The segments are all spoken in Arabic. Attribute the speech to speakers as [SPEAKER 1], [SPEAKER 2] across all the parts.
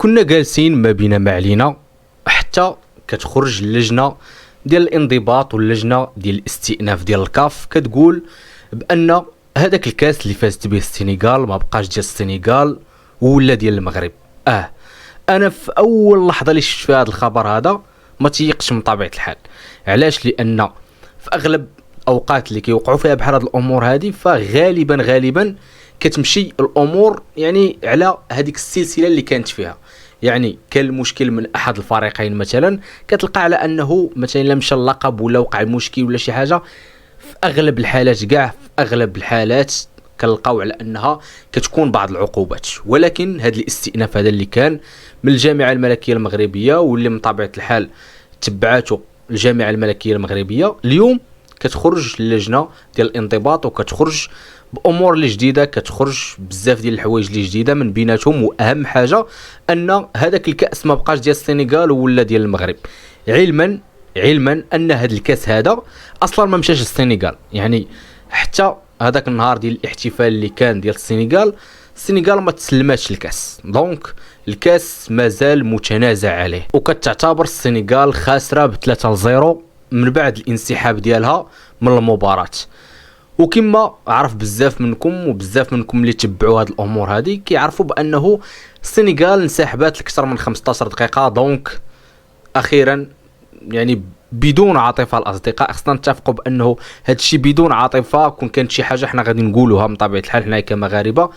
[SPEAKER 1] كنا جالسين ما بينا ما علينا حتى كتخرج اللجنه ديال الانضباط واللجنه ديال الاستئناف ديال الكاف كتقول بان هذاك الكاس اللي فازت به السنغال ما بقاش ديال السنغال ولا ديال المغرب. انا في اول لحظه اللي شفت فيها هذا الخبر هذا ما تيقش من طبيعه الحال. علاش؟ لان في اغلب الاوقات اللي كيوقعوا فيها بحال هاد الامور هذه فغالبا كتمشي الامور يعني على هذيك السلسله اللي كانت فيها. يعني كان المشكل من احد الفريقين مثلا كتلقى على انه مثلا الا مشى اللقب ولا وقع المشكل ولا شي حاجه، في اغلب الحالات كاع في اغلب الحالات كنلقاو على انها كتكون بعض العقوبات. ولكن هذا الاستئناف هذا اللي كان من الجامعه الملكيه المغربيه واللي من طبيعه الحال تبعاته الجامعه الملكيه المغربيه، اليوم كتخرج اللجنه ديال الانضباط وكتخرج بامور اللي جديده، كتخرج بزاف ديال الحوايج اللي جديده من بيناتهم. واهم حاجه ان هذاك الكاس ما بقاش ديال السنغال ولا ديال المغرب، علما ان هذا الكاس هذا اصلا ما مشاش للسنغال. يعني حتى هذاك النهار ديال الاحتفال اللي كان ديال السنغال ما تسلماتش الكاس، دونك الكاس مازال متنازع عليه، وكتعتبر السنغال خاسره ب3-0 من بعد الانسحاب ديالها من المباراة. وكما عرف بزاف منكم اللي تبعوا هاد الامور هذه كيعرفوا بانه السنغال انسحبت لكثر من 15 دقيقه. دونك اخيرا يعني بدون عاطفه الاصدقاء خصنا نتفقوا بانه هاد الشيء بدون عاطفه كون كانت شي حاجه حنا غادي نقولوها من طبيعه الحال حنا كمغاربه.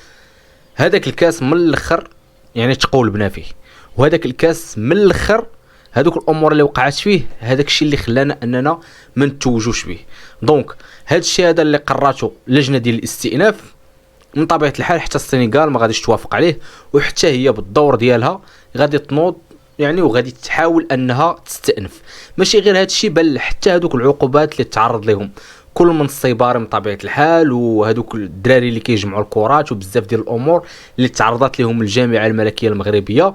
[SPEAKER 1] هذاك الكاس من الاخر يعني تقولبنا فيه، وهذاك الكاس من الاخر هذوك الامور اللي وقعت فيه هذاك الشيء اللي خلانا اننا ما نتوجوش به. دونك هذا الشيء هذا اللي قراته لجنه ديال الاستئناف من طبيعه الحال حتى السنغال ما غاديش توافق عليه، وحتى هي بالدور ديالها غادي تنوض يعني وغادي تحاول انها تستأنف. ماشي غير هذا الشيء بل حتى هذوك العقوبات اللي تعرض لهم كل من الصيباري من طبيعه الحال وهذوك الدراري اللي كيجمعوا الكرات وبزاف ديال الامور اللي تعرضت لهم الجامعه الملكيه المغربيه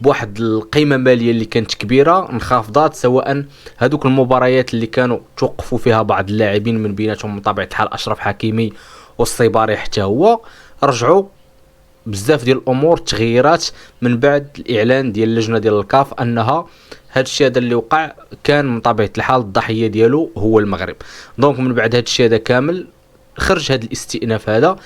[SPEAKER 1] بواحد القيمه ماليه اللي كانت كبيره انخفضات، سواء هذوك المباريات اللي كانوا توقفوا فيها بعض اللاعبين من بيناتهم من طبيعه الحال اشرف حكيمي والصيباري حتى هو رجعوا بزاف ديال الامور تغييرات من بعد الاعلان ديال اللجنه ديال الكاف انها هذا الشيء هذا اللي وقع كان من طبيعه الحال الضحيه ديالو هو المغرب. دونك من بعد هذا الشيء هذا كامل خرج هذا الاستئناف هذا،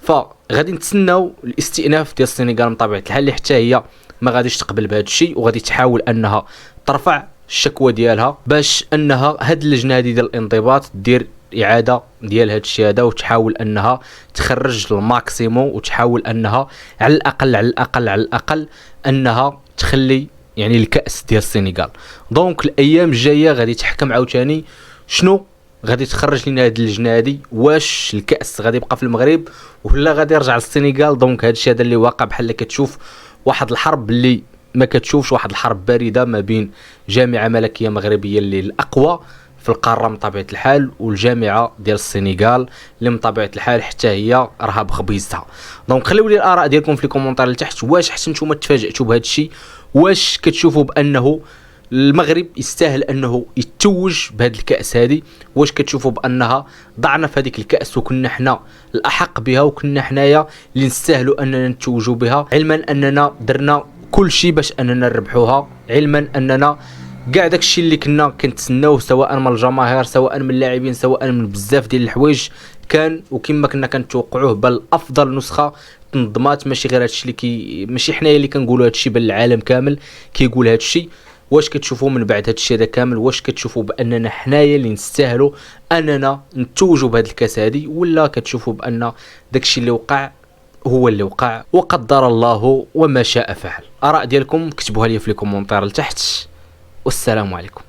[SPEAKER 1] فغادي نتسناو الاستئناف ديال السنغال من طبيعه الحال اللي حتى هي ما غاديش تقبل بهذا الشيء وغادي تحاول انها ترفع الشكوى ديالها باش انها هاد اللجنه هذه ديال الانضباط دير اعاده ديال هذا الشيء هذا وتحاول انها تخرج الماكسيموم وتحاول انها على الاقل انها تخلي يعني الكاس ديال السنغال. دونك الايام الجايه غادي تحكم عاوتاني شنو غادي تخرج لنا هذه اللجنه هذه، واش الكاس غادي يبقى في المغرب ولا غادي يرجع للسنغال. دونك هذا الشيء هذا اللي واقع بحال كتشوف واحد الحرب اللي ما كتشوفش، واحد الحرب بارده ما بين جامعه ملكيه مغربيه اللي الاقوى في القاره من طبيعه الحال والجامعه ديال السنغال اللي من طبيعه الحال حتى هي راها بخبيزتها. دونك خليو لي الاراء ديالكم في الكومونتير لتحت. واش حتى نتوما تفاجئتوا بهذا الشيء؟ واش كتشوفوا بانه المغرب يستاهل انه يتوج بهذه الكاس هذه؟ واش كتشوفوا بانها ضعنا في هذيك الكاس وكنا حنا الاحق بها وكنا حنايا اللي نستاهلوا اننا نتوجوا بها، علما اننا درنا كل شيء باش اننا نربحوها، علما اننا كاع داكشي اللي كنا كنتسناوه سواء من الجماهير سواء من اللاعبين سواء من بزاف ديال الحوايج كان وكما كنا كنتوقعوه، بل افضل نسخه تنظمات. ماشي غير هادشي اللي ماشي حنايا اللي كنقولوا هادشي بل العالم كامل كيقول هادشي. واش كتشوفوا من بعد هادشي هذا كامل واش كتشوفوا باننا حنايا اللي نستاهلوا اننا نتوجوا بهاد الكاس هذه، ولا كتشوفوا بان داكشي اللي وقع هو اللي وقع وقدر الله وما شاء فعل؟ اراء ديالكم كتبوها لي في الكومونتير لتحت، والسلام عليكم.